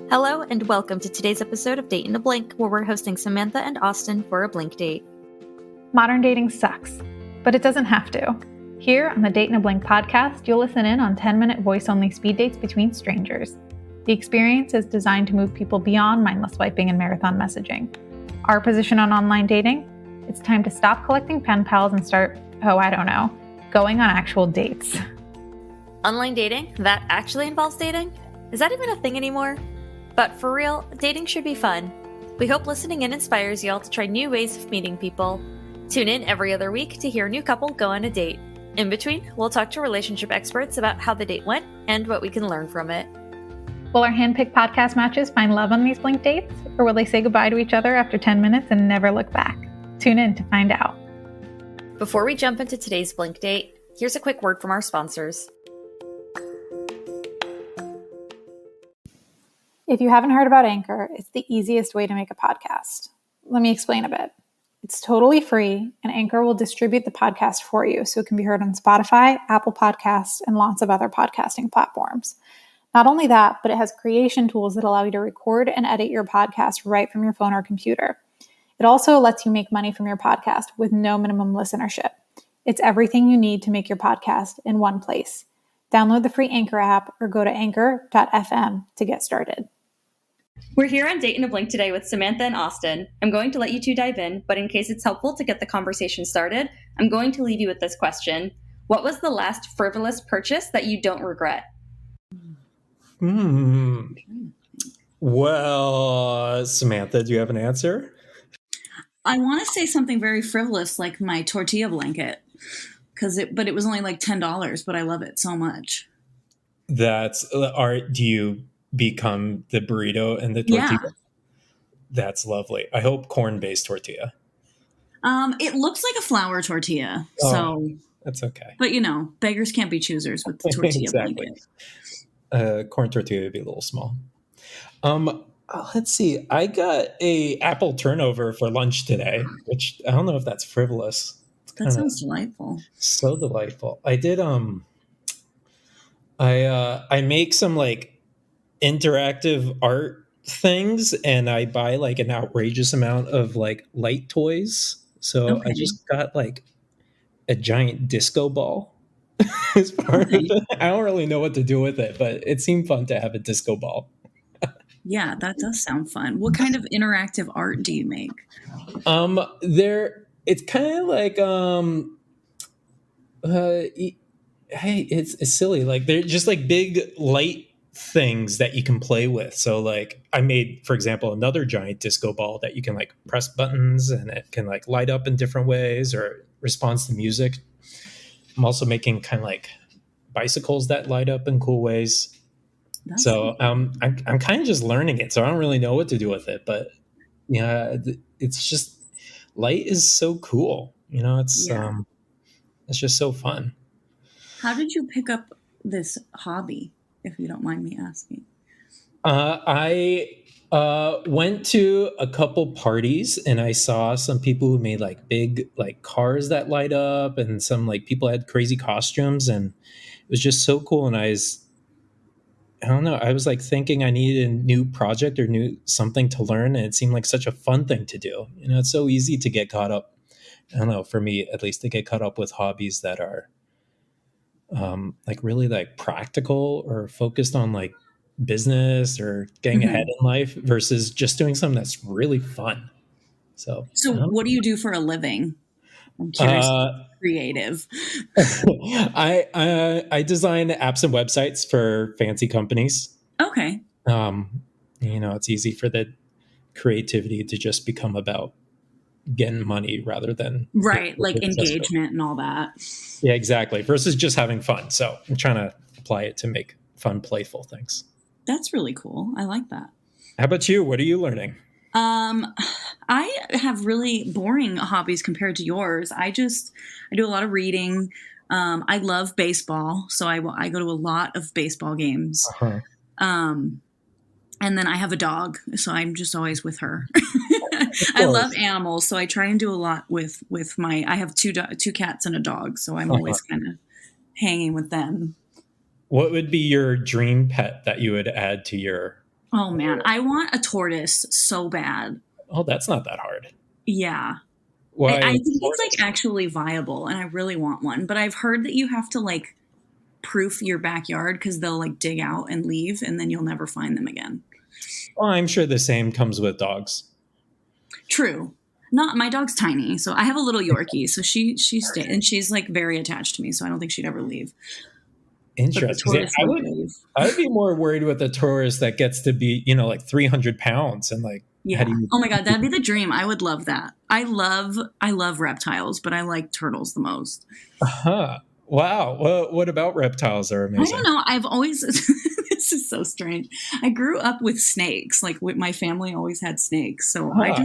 Hello and welcome to today's episode of Date in a Blink, where we're hosting Samantha and Austin for a blink date. Modern dating sucks, but it doesn't have to. Here on the Date in a Blink podcast, you'll listen in on 10-minute voice-only speed dates between strangers. The experience is designed to move people beyond mindless swiping and marathon messaging. Our position on online dating? It's time to stop collecting pen pals and start, going on actual dates. Online dating? That actually involves dating? Is that even a thing anymore? But for real, dating should be fun. We hope listening in inspires y'all to try new ways of meeting people. Tune in every other week to hear a new couple go on a date. In between, we'll talk to relationship experts about how the date went and what we can learn from it. Will our hand-picked podcast matches find love on these blink dates? Or will they say goodbye to each other after 10 minutes and never look back? Tune in to find out. Before we jump into today's blink date, here's a quick word from our sponsors. If you haven't heard about Anchor, it's the easiest way to make a podcast. Let me explain a bit. It's totally free, and Anchor will distribute the podcast for you so it can be heard on Spotify, Apple Podcasts, and lots of other podcasting platforms. Not only that, but it has creation tools that allow you to record and edit your podcast right from your phone or computer. It also lets you make money from your podcast with no minimum listenership. It's everything you need to make your podcast in one place. Download the free Anchor app or go to anchor.fm to get started. We're here on Date in a Blink today with Samantha and Austin. I'm going to let you two dive in, but in case it's helpful to get the conversation started, I'm going to leave you with this question. What was the last frivolous purchase that you don't regret? Well, Samantha, do you have an answer? I want to say something very frivolous like my tortilla blanket, but it was only like $10, but I love it so much. That's art. Do you become the burrito and the tortilla? Yeah. That's lovely. I hope corn-based tortilla. It looks like a flour tortilla, so that's okay. But beggars can't be choosers with the tortilla exactly. blanket. Corn tortilla would be a little small. Let's see. I got a apple turnover for lunch today, which I don't know if that's frivolous. That sounds delightful. So delightful. I did. I make some like interactive art things, and I buy like an outrageous amount of like light toys. So I just got like a giant disco ball as part of it. I don't really know what to do with it, but it seemed fun to have a disco ball. Yeah, that does sound fun. What kind of interactive art do you make? It's kind of like hey, it's silly. Like they're just like big light things that you can play with. So like I made, for example, another giant disco ball that you can like press buttons and it can like light up in different ways or responds to music. I'm also making kind of like bicycles that light up in cool ways. I'm kind of just learning it, so I don't really know what to do with it. But it's just light is so cool. It's just so fun. How did you pick up this hobby, if you don't mind me asking? I went to a couple parties and I saw some people who made like big like cars that light up, and some like people had crazy costumes, and it was just so cool. And I don't know, I was like thinking I needed a new project or something to learn, and it seemed like such a fun thing to do. It's so easy to get caught up. I don't know, for me at least, to get caught up with hobbies that are like really like practical or focused on like business or getting ahead in life versus just doing something that's really fun. So what do you do for a living? I'm curious. Creative. I design apps and websites for fancy companies. Okay. It's easy for the creativity to just become about getting money rather than like engagement and all that. Yeah, exactly. Versus just having fun. So I'm trying to apply it to make fun, playful things. That's really cool. I like that. How about you? What are you learning? I have really boring hobbies compared to yours. I do a lot of reading. I love baseball, so I go to a lot of baseball games. Uh-huh. And then I have a dog, so I'm just always with her. I love animals, so I try and do a lot with I have two cats and a dog, so I'm always kind of hanging with them. What would be your dream pet that you would add to your Oh man, I want a tortoise so bad. Oh, that's not that hard. Yeah. Why? I think it's tortoise? like actually viable and I really want one, but I've heard that you have to like proof your backyard because they'll like dig out and leave and then you'll never find them again. Well, I'm sure the same comes with dogs. True. Not my dog's tiny, so I have a little Yorkie, so she stays and she's like very attached to me, so I don't think she'd ever leave. But the Interesting. tortoise I won't would leave. I'd be more worried with a tourist that gets to be, like 300 pounds and like, Yeah. how do you? Oh my god, that'd be the dream. I would love that. I love reptiles, but I like turtles the most. Huh. Wow. Well, what about reptiles are I amazing? don't know. I've always this is so strange. I grew up with snakes. Like my family always had snakes, so Huh.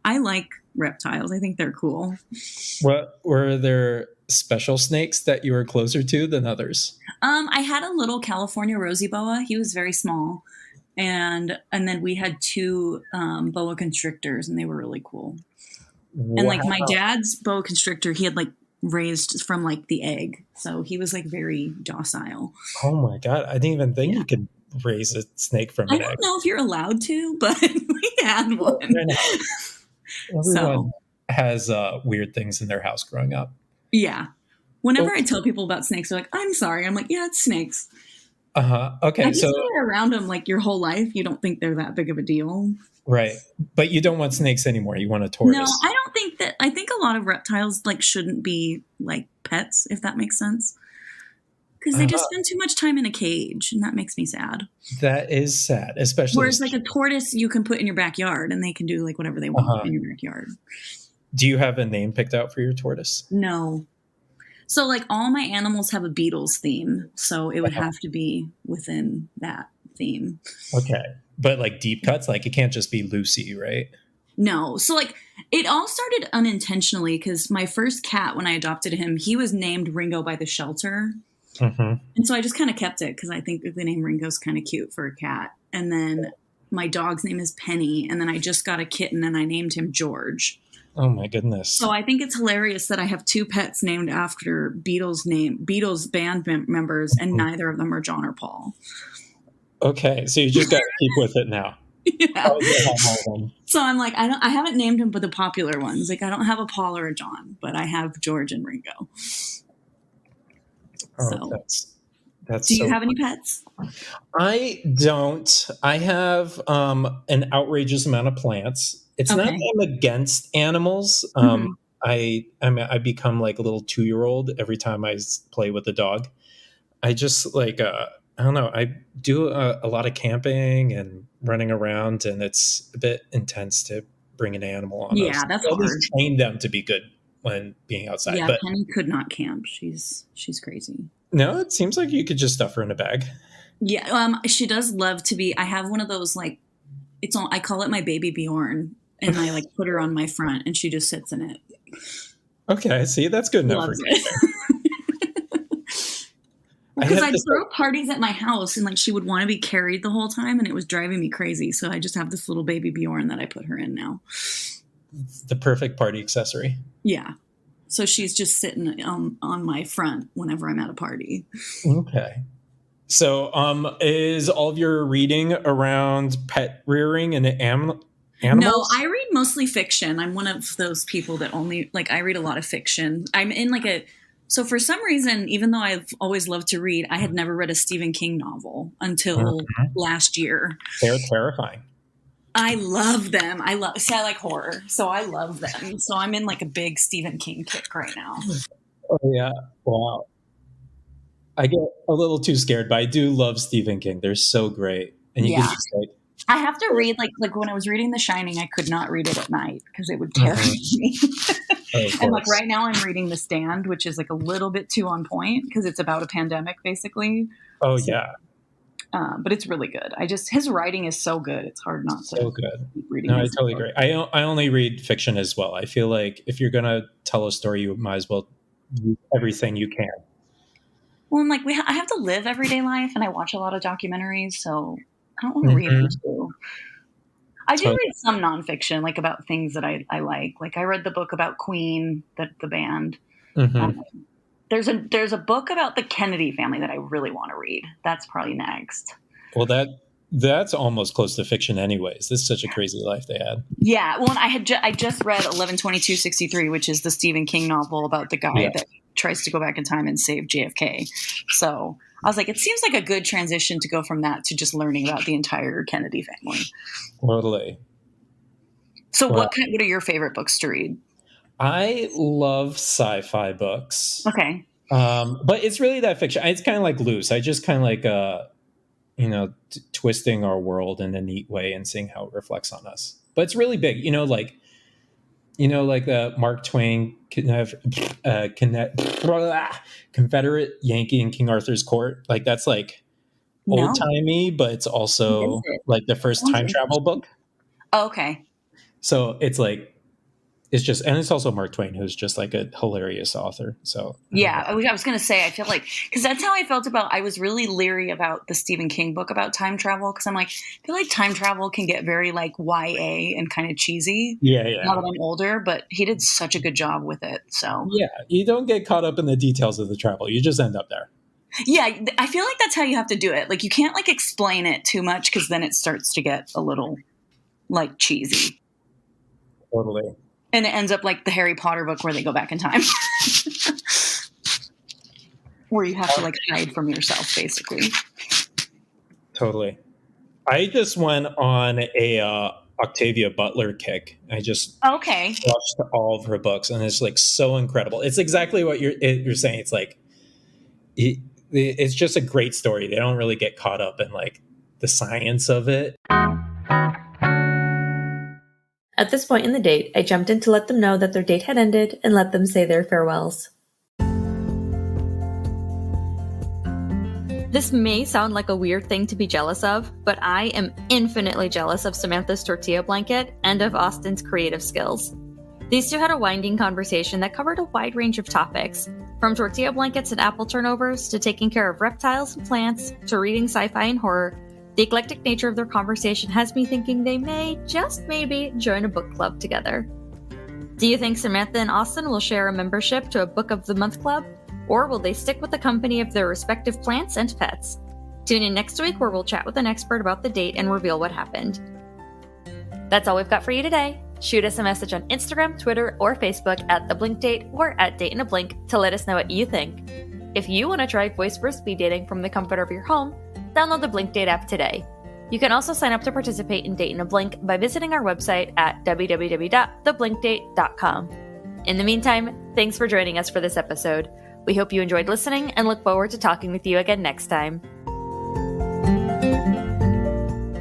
I like reptiles. I think they're cool. What were there special snakes that you were closer to than others? I had a little California rosy boa. He was very small, and then we had two boa constrictors, and they were really cool. And like my Wow. dad's boa constrictor, he had like raised from like the egg, so he was like very docile. Oh my God. I didn't even think you could raise a snake from I an egg. don't know if you're allowed to, but we had one. Everyone So has weird things in their house growing up. yeah. Whenever I tell people about snakes, they're like, "I'm sorry." I'm like, "Yeah, it's snakes." Uh-huh. I Okay. guess So, when you're around them like your whole life, you don't think they're that big of a deal. right. But you don't want snakes anymore. You want a No, tortoise. I don't think that. I think a lot of reptiles like shouldn't be like pets, if that makes sense, because they just spend too much time in a cage, and that makes me sad. That is sad, especially. Whereas like a tortoise, you can put in your backyard, and they can do like whatever they want Uh-huh. in your backyard. Do you have a name picked out for your tortoise? No. So like all my animals have a Beatles theme, so it would Uh-huh. have to be within that theme. Okay. But like deep cuts, like it can't just be Lucy, right? No. So like it all started unintentionally because my first cat, when I adopted him, he was named Ringo by the shelter. Mm-hmm. And so I just kind of kept it because I think the name Ringo's kind of cute for a cat. And then my dog's name is Penny. And then I just got a kitten and I named him George. Oh my goodness. So I think it's hilarious that I have two pets named after Beatles band members, and neither of them are John or Paul. Okay, so you just got to keep with it now. Yeah. Oh, you have all of them. So I'm like, I haven't named him, but the popular ones. Like I don't have a Paul or a John, but I have George and Ringo. Oh, So that's do you so have any pets? I don't. I have an outrageous amount of plants. It's not Okay. that I'm against animals. Mhm. I become like a little 2-year-old every time I play with a dog. I just like I don't know. I do a lot of camping and running around, and it's a bit intense to bring an animal on. Yeah, us. that's I always hard. train them to be good when being outside. Yeah, But Penny could not camp. She's crazy. no, it seems like you could just stuff her in a bag. Yeah, she does love to be. I have one of those like I call it my baby Bjorn, and I like put her on my front, and she just sits in it. Okay, see, that's good enough Loves for it. I Because had I'd this- throw parties at my house, and like she would want to be carried the whole time, and it was driving me crazy. So I just have this little baby Bjorn that I put her in now. the perfect party accessory. Yeah. So she's just sitting on my front whenever I'm at a party. Okay. So, is all of your reading around pet rearing and animals? No, I read mostly fiction. I'm one of those people that only like I read a lot of fiction. I'm in like so for some reason, even though I've always loved to read, I had never read a Stephen King novel until last year. They're terrifying. I love them. I like horror, so I love them. So I'm in like a big Stephen King kick right now. Oh yeah! Wow. I get a little too scared, but I do love Stephen King. They're so great, and you can Yeah. just like I have to read like when I was reading The Shining, I could not read it at night because it would terrify me. oh, of And like course. right now, I'm reading The Stand, which is like a little bit too on point because it's about a pandemic, basically. Oh yeah, But it's really good. His writing is so good; it's hard not to so good. keep reading. No, I his totally book. agree. I only read fiction as well. I feel like if you're gonna tell a story, you might as well use everything you can. Well, and like I have to live everyday life, and I watch a lot of documentaries, so I don't want to read them too. I do Totally. read some nonfiction, like about things that I like. Like I read the book about Queen, the band. Mhm. There's a book about the Kennedy family that I really want to read. That's probably next. Well, that that's almost close to fiction anyways. This is such a crazy life they had. Yeah. Well, and I just read 11/22/63, which is the Stephen King novel about the guy that tries to go back in time and save JFK. So I was like, it seems like a good transition to go from that to just learning about the entire Kennedy family. Totally. So what are your favorite books to read? I love sci-fi books. Okay. But it's really that fiction. It's kind of like loose. I just kind of like, twisting our world in a neat way and seeing how it reflects on us. But it's really big, like the Mark Twain Confederate Yankee in King Arthur's Court. Like that's like old timey, but it's also like the first time travel book. Oh, okay. So it's like, and it's also Mark Twain, who's just like a hilarious author. So yeah, I was going to say, I feel like, because that's how I felt I was really leery about the Stephen King book about time travel. Cause I'm like, I feel like time travel can get very like YA and kind of cheesy. Yeah. Now that I'm older, but he did such a good job with it. So yeah, you don't get caught up in the details of the travel. You just end up there. Yeah. I feel like that's how you have to do it. Like you can't like explain it too much because then it starts to get a little like cheesy. Totally. And it ends up like the Harry Potter book where they go back in time. Where you have to like hide from yourself, basically. Totally. I just went on a Octavia Butler kick. I just watched all of her books, and it's like so incredible. It's exactly what you're saying. It's like it's just a great story. They don't really get caught up in like the science of it. At this point in the date, I jumped in to let them know that their date had ended and let them say their farewells. This may sound like a weird thing to be jealous of, but I am infinitely jealous of Samantha's tortilla blanket and of Austin's creative skills. These two had a winding conversation that covered a wide range of topics, from tortilla blankets and apple turnovers to taking care of reptiles and plants to reading sci-fi and horror. The eclectic nature of their conversation has me thinking they may, just maybe, join a book club together. Do you think Samantha and Austin will share a membership to a Book of the Month club? Or will they stick with the company of their respective plants and pets? Tune in next week where we'll chat with an expert about the date and reveal what happened. That's all we've got for you today. Shoot us a message on Instagram, Twitter, or Facebook at The Blink Date or at Date in a Blink to let us know what you think. If you want to try voice for speed dating from the comfort of your home, download the Blink Date app today. You can also sign up to participate in Date in a Blink by visiting our website at www.theblinkdate.com. In the meantime, thanks for joining us for this episode. We hope you enjoyed listening and look forward to talking with you again next time.